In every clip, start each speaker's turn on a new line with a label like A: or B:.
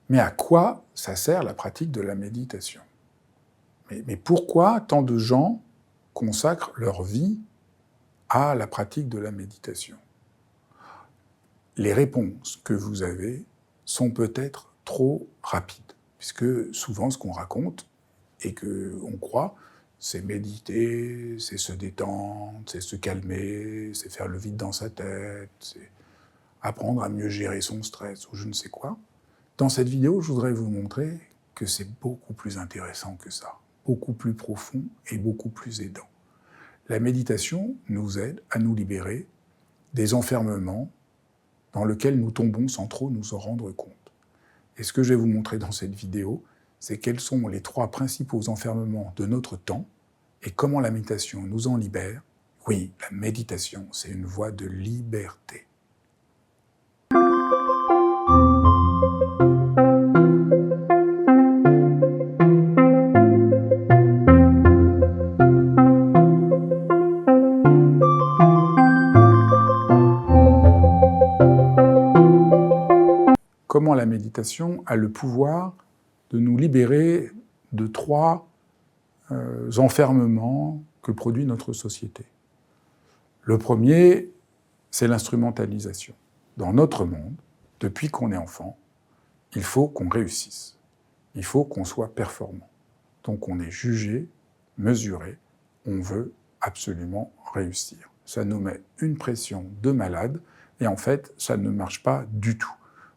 A: Mais à quoi ça sert la pratique de la méditation? Mais pourquoi tant de gens consacrent leur vie à la pratique de la méditation? Les réponses que vous avez sont peut-être trop rapides, puisque souvent ce qu'on raconte et qu'on croit, c'est méditer, c'est se détendre, c'est se calmer, c'est faire le vide dans sa tête, c'est apprendre à mieux gérer son stress ou je ne sais quoi. Dans cette vidéo, je voudrais vous montrer que c'est beaucoup plus intéressant que ça, beaucoup plus profond et beaucoup plus aidant. La méditation nous aide à nous libérer des enfermements dans lesquels nous tombons sans trop nous en rendre compte. Et ce que je vais vous montrer dans cette vidéo, c'est quels sont les 3 principaux enfermements de notre temps et comment la méditation nous en libère. Oui, la méditation, c'est une voie de liberté. Comment la méditation a le pouvoir de nous libérer de 3 enfermements que produit notre société. Le premier, c'est l'instrumentalisation. Dans notre monde, depuis qu'on est enfant, il faut qu'on réussisse. Il faut qu'on soit performant. Donc on est jugé, mesuré, on veut absolument réussir. Ça nous met une pression de malade et en fait, ça ne marche pas du tout.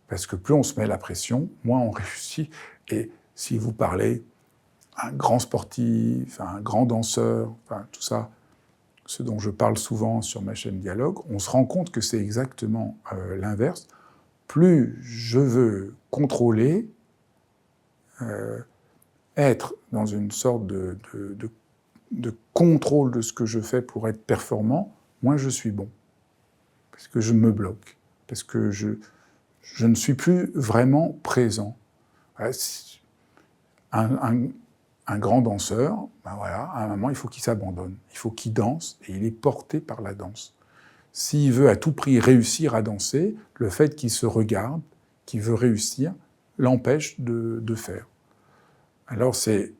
A: Parce que plus on se met la pression, moins on réussit. Et si vous parlez à un grand sportif, à un grand danseur, enfin, tout ça, ce dont je parle souvent sur ma chaîne Dialogue, on se rend compte que c'est exactement l'inverse. Plus je veux contrôler, être dans une sorte de contrôle de ce que je fais pour être performant, moins je suis bon. Parce que je me bloque. Parce que je ne suis plus vraiment présent. Un grand danseur, ben voilà, à un moment, il faut qu'il s'abandonne. Il faut qu'il danse et il est porté par la danse. S'il veut à tout prix réussir à danser, le fait qu'il se regarde, qu'il veut réussir, l'empêche de faire. Alors c'est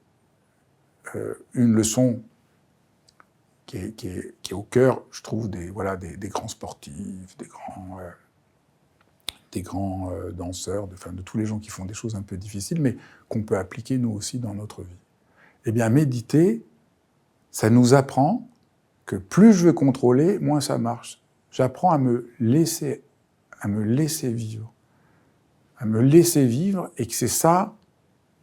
A: une leçon qui est au cœur, je trouve, des grands sportifs, des grands danseurs, de tous les gens qui font des choses un peu difficiles, mais qu'on peut appliquer nous aussi dans notre vie. Eh bien, méditer, ça nous apprend que plus je veux contrôler, moins ça marche. J'apprends à me laisser vivre. À me laisser vivre, et que c'est ça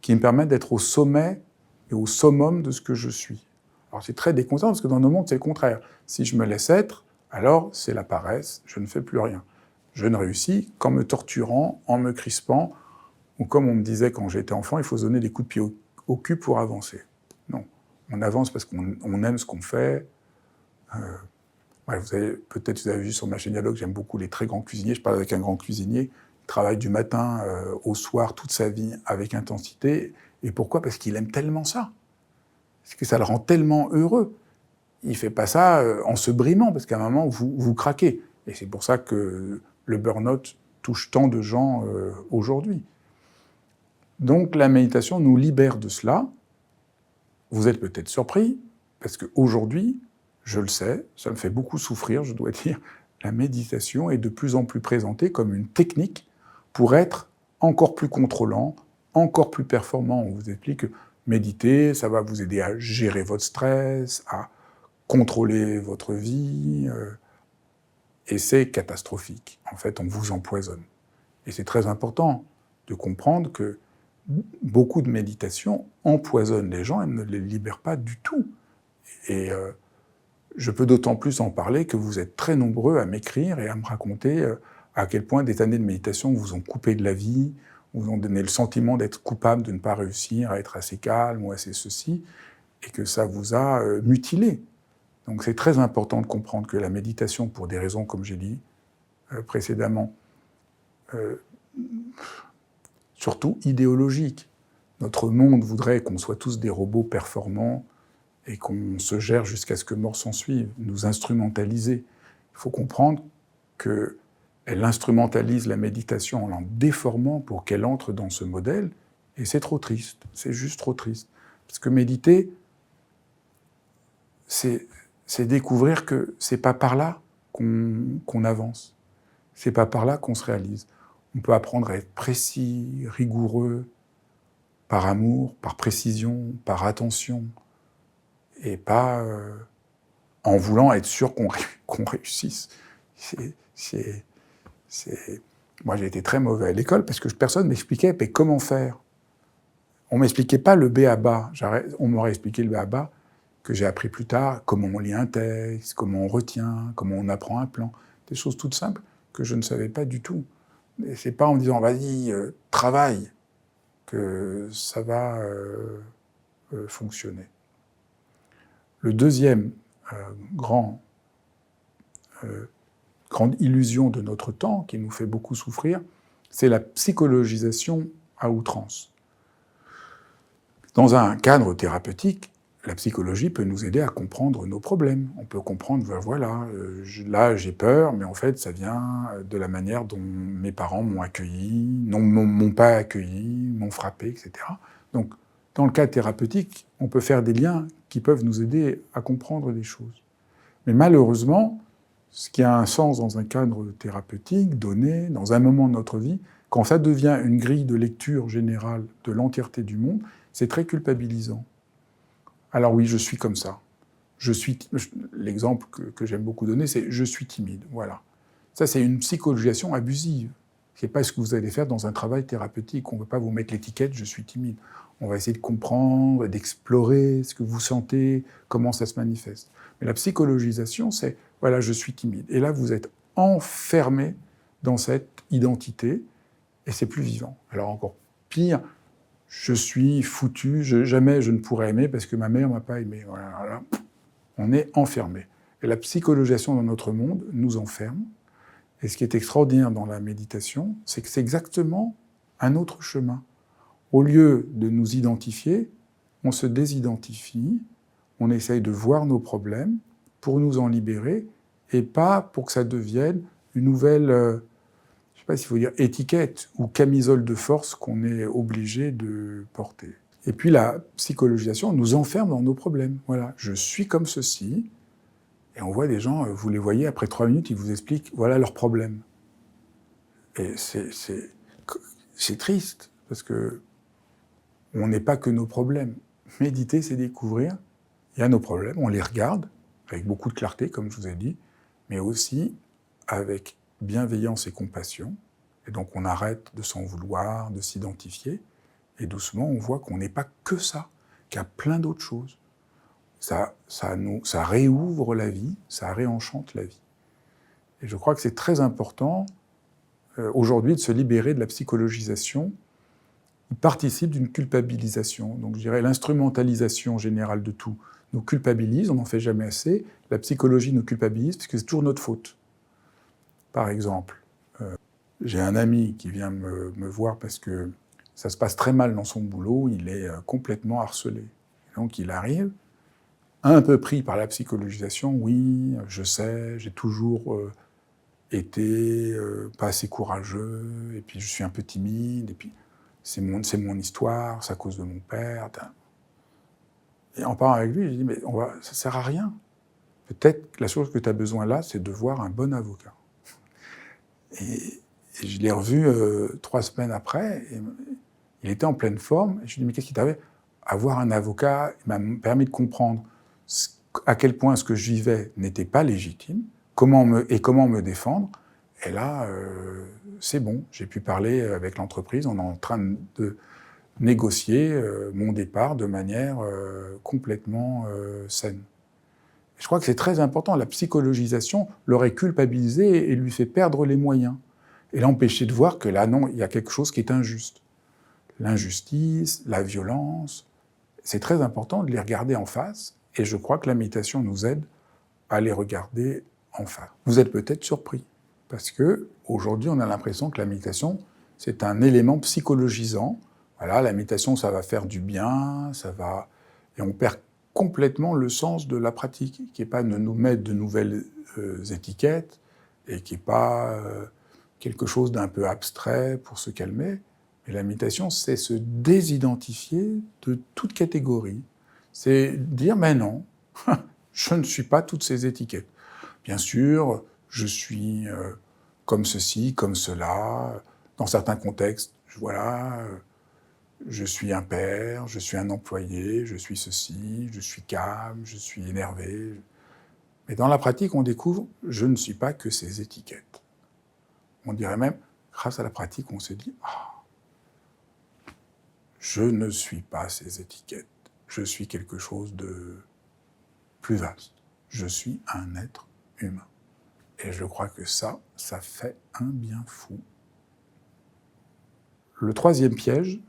A: qui me permet d'être au sommet et au summum de ce que je suis. Alors c'est très déconcertant, parce que dans nos mondes, c'est le contraire. Si je me laisse être, alors c'est la paresse, je ne fais plus rien. Je ne réussis qu'en me torturant, en me crispant, ou comme on me disait quand j'étais enfant, il faut se donner des coups de pied au cul pour avancer. Non, on avance parce qu'on aime ce qu'on fait. Peut-être vous avez vu sur ma chaîne Dialogue, j'aime beaucoup les très grands cuisiniers. Je parle avec un grand cuisinier, il travaille du matin au soir toute sa vie avec intensité. Et pourquoi? Parce qu'il aime tellement ça. Parce que ça le rend tellement heureux. Il ne fait pas ça en se brimant, parce qu'à un moment, vous craquez. Et c'est pour ça que le burn-out touche tant de gens aujourd'hui. Donc la méditation nous libère de cela. Vous êtes peut-être surpris, parce qu'aujourd'hui, je le sais, ça me fait beaucoup souffrir, je dois dire, la méditation est de plus en plus présentée comme une technique pour être encore plus contrôlant, encore plus performant. On vous explique que méditer, ça va vous aider à gérer votre stress, à contrôler votre vie, et c'est catastrophique. En fait, on vous empoisonne. Et c'est très important de comprendre que beaucoup de méditations empoisonnent les gens et ne les libèrent pas du tout. Et je peux d'autant plus en parler que vous êtes très nombreux à m'écrire et à me raconter à quel point des années de méditation vous ont coupé de la vie, vous ont donné le sentiment d'être coupable de ne pas réussir à être assez calme ou assez ceci, et que ça vous a mutilé. Donc c'est très important de comprendre que la méditation, pour des raisons, comme j'ai dit précédemment, surtout idéologiques. Notre monde voudrait qu'on soit tous des robots performants et qu'on se gère jusqu'à ce que mort s'en suive, nous instrumentaliser. Il faut comprendre que elle instrumentalise la méditation en la déformant pour qu'elle entre dans ce modèle, et c'est trop triste, c'est juste trop triste. Parce que méditer, c'est découvrir que c'est pas par là qu'on avance, c'est pas par là qu'on se réalise. On peut apprendre à être précis, rigoureux, par amour, par précision, par attention, et pas en voulant être sûr qu'on réussisse. Moi, j'ai été très mauvais à l'école parce que personne ne m'expliquait mais comment faire. On ne m'expliquait pas le B à bas. On m'aurait expliqué le B à bas que j'ai appris plus tard, comment on lit un texte, comment on retient, comment on apprend un plan. Des choses toutes simples que je ne savais pas du tout. Et c'est pas en me disant, vas-y, travaille, que ça va fonctionner. Le deuxième grande illusion de notre temps, qui nous fait beaucoup souffrir, c'est la psychologisation à outrance. Dans un cadre thérapeutique, la psychologie peut nous aider à comprendre nos problèmes. On peut comprendre, voilà, là j'ai peur, mais en fait ça vient de la manière dont mes parents m'ont accueilli, m'ont pas accueilli, m'ont frappé, etc. Donc, dans le cadre thérapeutique, on peut faire des liens qui peuvent nous aider à comprendre des choses. Mais malheureusement, ce qui a un sens dans un cadre thérapeutique donné, dans un moment de notre vie, quand ça devient une grille de lecture générale de l'entièreté du monde, c'est très culpabilisant. Alors oui, je suis comme ça. L'exemple que j'aime beaucoup donner, c'est « je suis timide ». Voilà. Ça, c'est une psychologisation abusive. Ce n'est pas ce que vous allez faire dans un travail thérapeutique. On ne veut pas vous mettre l'étiquette « je suis timide ». On va essayer de comprendre, d'explorer ce que vous sentez, comment ça se manifeste. Mais la psychologisation, c'est « voilà, je suis timide ». Et là, vous êtes enfermé dans cette identité, et c'est plus vivant. Alors encore pire, je suis foutu, jamais je ne pourrai aimer parce que ma mère ne m'a pas aimé. Voilà. On est enfermé. Et la psychologisation dans notre monde nous enferme. Et ce qui est extraordinaire dans la méditation, c'est que c'est exactement un autre chemin. Au lieu de nous identifier, on se désidentifie, on essaye de voir nos problèmes pour nous en libérer et pas pour que ça devienne une nouvelle, je ne sais pas s'il faut dire étiquette ou camisole de force qu'on est obligé de porter. Et puis la psychologisation nous enferme dans nos problèmes. Voilà, je suis comme ceci, et on voit des gens, vous les voyez, après 3 minutes, ils vous expliquent, voilà leurs problèmes. Et c'est triste, parce que on n'est pas que nos problèmes. Méditer, c'est découvrir, il y a nos problèmes, on les regarde, avec beaucoup de clarté, comme je vous ai dit, mais aussi avec bienveillance et compassion. Et donc on arrête de s'en vouloir, de s'identifier, et doucement on voit qu'on n'est pas que ça, qu'il y a plein d'autres choses. Ça réouvre la vie, ça réenchante la vie. Et je crois que c'est très important aujourd'hui de se libérer de la psychologisation qui participe d'une culpabilisation. Donc je dirais l'instrumentalisation générale de tout nous culpabilise, on n'en fait jamais assez. La psychologie nous culpabilise parce que c'est toujours notre faute. Par exemple, j'ai un ami qui vient me voir parce que ça se passe très mal dans son boulot, il est complètement harcelé. Et donc il arrive, un peu pris par la psychologisation, oui, je sais, j'ai toujours été pas assez courageux, et puis je suis un peu timide, et puis c'est mon histoire, c'est à cause de mon père. Et en parlant avec lui, je dis, mais ça sert à rien. Peut-être que la chose que tu as besoin là, c'est de voir un bon avocat. Et je l'ai revu 3 semaines après, et il était en pleine forme, et je lui ai dit, mais qu'est-ce qui t'avait ? Avoir un avocat m'a permis de comprendre à quel point ce que je vivais n'était pas légitime, comment me défendre. Et là, c'est bon, j'ai pu parler avec l'entreprise, on est en train de négocier mon départ de manière complètement saine. Et je crois que c'est très important, la psychologisation l'aurait culpabilisé et lui fait perdre les moyens. Et l'empêcher de voir que là, non, il y a quelque chose qui est injuste. L'injustice, la violence, c'est très important de les regarder en face, et je crois que la méditation nous aide à les regarder en face. Vous êtes peut-être surpris, parce que aujourd'hui, on a l'impression que la méditation, c'est un élément psychologisant. Voilà, la méditation, ça va faire du bien, et on perd complètement le sens de la pratique, qui n'est pas de nous mettre de nouvelles étiquettes, et qui n'est pas quelque chose d'un peu abstrait pour se calmer. Mais la méditation, c'est se désidentifier de toute catégorie. C'est dire, mais non, je ne suis pas toutes ces étiquettes. Bien sûr, je suis comme ceci, comme cela. Dans certains contextes, voilà, je suis un père, je suis un employé, je suis ceci, je suis calme, je suis énervé. Mais dans la pratique, on découvre, je ne suis pas que ces étiquettes. On dirait même, grâce à la pratique, on se dit, ah, je ne suis pas ces étiquettes. Je suis quelque chose de plus vaste. Je suis un être humain. Et je crois que ça fait un bien fou. Le troisième piège,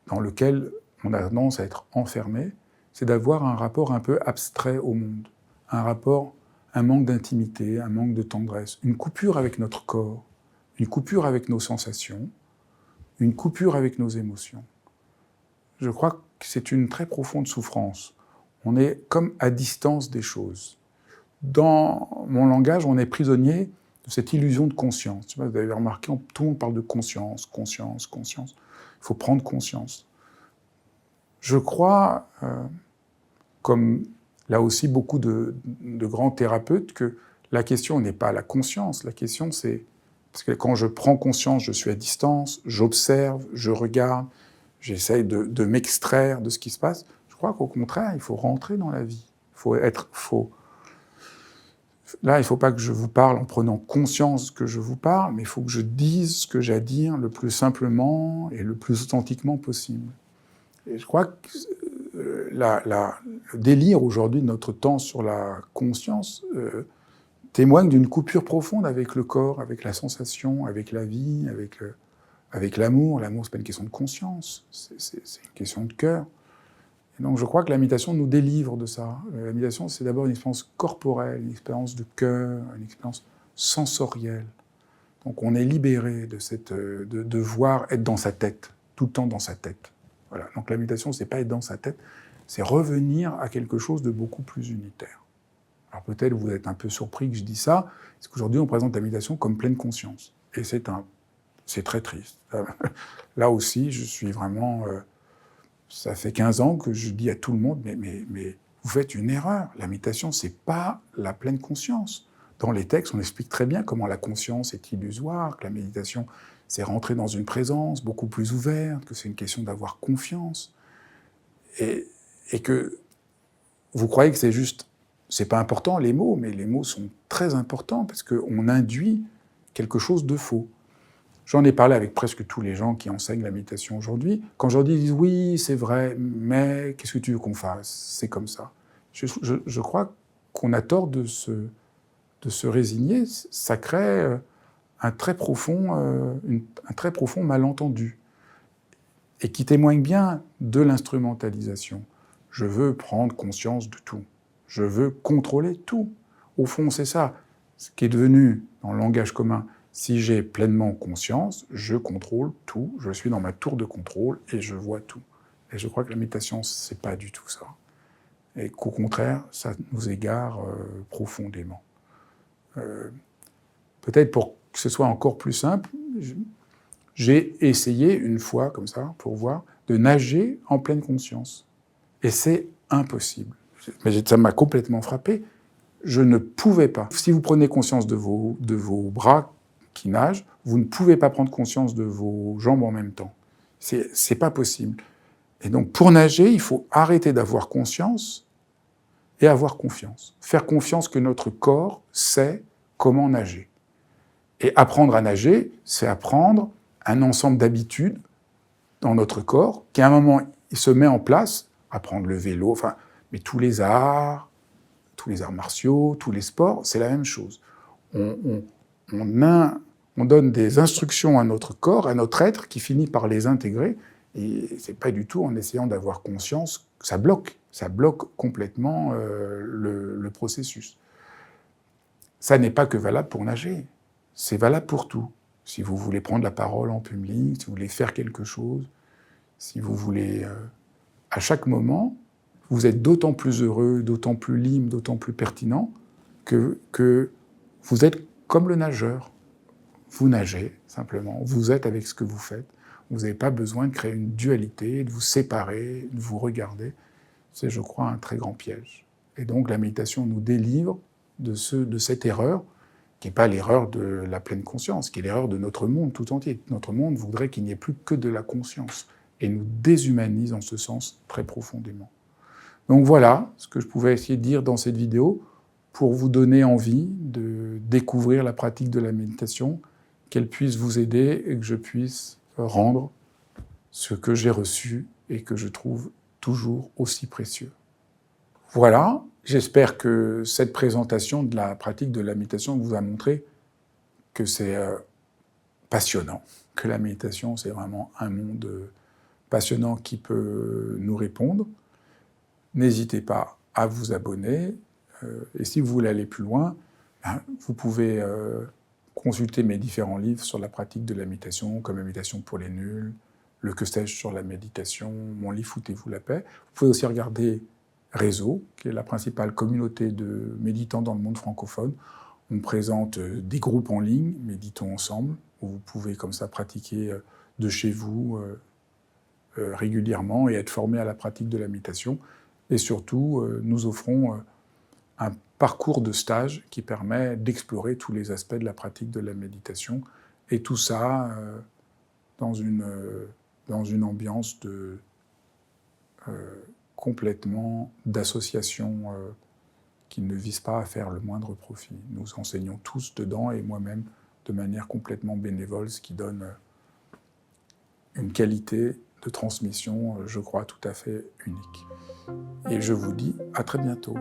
A: dans lequel on a tendance à être enfermé, c'est d'avoir un rapport un peu abstrait au monde. Un manque d'intimité, un manque de tendresse, une coupure avec notre corps, une coupure avec nos sensations, une coupure avec nos émotions. Je crois que c'est une très profonde souffrance. On est comme à distance des choses. Dans mon langage, on est prisonnier de cette illusion de conscience. Vous avez remarqué, tout le monde parle de conscience, conscience, conscience. Il faut prendre conscience. Je crois, comme là aussi beaucoup de grands thérapeutes, que la question n'est pas la conscience. La question, c'est... Parce que quand je prends conscience, je suis à distance, j'observe, je regarde, j'essaye de m'extraire de ce qui se passe. Je crois qu'au contraire, il faut rentrer dans la vie. Là, il ne faut pas que je vous parle en prenant conscience que je vous parle, mais il faut que je dise ce que j'ai à dire le plus simplement et le plus authentiquement possible. Et je crois que le délire aujourd'hui de notre temps sur la conscience témoigne d'une coupure profonde avec le corps, avec la sensation, avec la vie, avec l'amour. L'amour, ce n'est pas une question de conscience, c'est une question de cœur. Et donc je crois que la méditation nous délivre de ça. La méditation, c'est d'abord une expérience corporelle, une expérience de cœur, une expérience sensorielle. Donc on est libéré de voir être dans sa tête, tout le temps dans sa tête. Voilà. Donc la méditation, c'est pas être dans sa tête, c'est revenir à quelque chose de beaucoup plus unitaire. Alors peut-être vous êtes un peu surpris que je dise ça, parce qu'aujourd'hui on présente la méditation comme pleine conscience. Et c'est très triste. Là aussi, je suis vraiment... ça fait 15 ans que je dis à tout le monde, mais vous faites une erreur. La méditation, c'est pas la pleine conscience. Dans les textes, on explique très bien comment la conscience est illusoire, que la méditation, c'est rentrer dans une présence beaucoup plus ouverte, que c'est une question d'avoir confiance. Et que vous croyez que c'est juste... C'est pas important, les mots, mais les mots sont très importants parce qu'on induit quelque chose de faux. J'en ai parlé avec presque tous les gens qui enseignent la méditation aujourd'hui. Quand je leur dis « oui, c'est vrai, mais qu'est-ce que tu veux qu'on fasse ? C'est comme ça ». Je crois qu'on a tort de se résigner. Ça crée un très profond malentendu et qui témoigne bien de l'instrumentalisation. Je veux prendre conscience de tout. Je veux contrôler tout. Au fond, c'est ça. Ce qui est devenu, dans le langage commun, si j'ai pleinement conscience, je contrôle tout, je suis dans ma tour de contrôle et je vois tout. Et je crois que la méditation, c'est pas du tout ça. Et qu'au contraire, ça nous égare profondément. Peut-être pour que ce soit encore plus simple, j'ai essayé une fois, comme ça, pour voir, de nager en pleine conscience. Et c'est impossible. Mais ça m'a complètement frappé. Je ne pouvais pas. Si vous prenez conscience de vos bras qui nagent, vous ne pouvez pas prendre conscience de vos jambes en même temps. C'est pas possible. Et donc, pour nager, il faut arrêter d'avoir conscience et avoir confiance. Faire confiance que notre corps sait comment nager. Et apprendre à nager, c'est apprendre un ensemble d'habitudes dans notre corps qui, à un moment, il se met en place, apprendre le vélo, enfin, mais tous les arts martiaux, tous les sports, c'est la même chose. On donne des instructions à notre corps, à notre être, qui finit par les intégrer, et c'est pas du tout en essayant d'avoir conscience que ça bloque complètement le processus. Ça n'est pas que valable pour nager, c'est valable pour tout. Si vous voulez prendre la parole en public, si vous voulez faire quelque chose, si vous voulez... à chaque moment, vous êtes d'autant plus heureux, d'autant plus libre, d'autant plus pertinent que vous êtes comme le nageur. vous nagez simplement, vous êtes avec ce que vous faites. Vous n'avez pas besoin de créer une dualité, de vous séparer, de vous regarder. C'est, je crois, un très grand piège. Et donc la méditation nous délivre de cette erreur, qui n'est pas l'erreur de la pleine conscience, qui est l'erreur de notre monde tout entier. Notre monde voudrait qu'il n'y ait plus que de la conscience, et nous déshumanise en ce sens très profondément. Donc voilà ce que je pouvais essayer de dire dans cette vidéo, pour vous donner envie de découvrir la pratique de la méditation, qu'elle puisse vous aider et que je puisse rendre ce que j'ai reçu et que je trouve toujours aussi précieux. Voilà, j'espère que cette présentation de la pratique de la méditation vous a montré que c'est passionnant, que la méditation c'est vraiment un monde passionnant qui peut nous répondre. N'hésitez pas à vous abonner, et si vous voulez aller plus loin, vous pouvez consulter mes différents livres sur la pratique de la méditation, comme la méditation pour les nuls, le que sais-je sur la méditation, mon livre Foutez-vous la paix. Vous pouvez aussi regarder Réseau, qui est la principale communauté de méditants dans le monde francophone. On présente des groupes en ligne, Méditons ensemble, où vous pouvez comme ça pratiquer de chez vous régulièrement et être formé à la pratique de la méditation. Et surtout, nous offrons un parcours de stage qui permet d'explorer tous les aspects de la pratique de la méditation, et tout ça dans une ambiance complètement d'association qui ne vise pas à faire le moindre profit. Nous enseignons tous dedans, et moi-même de manière complètement bénévole, ce qui donne une qualité de transmission, je crois, tout à fait unique. Et je vous dis à très bientôt.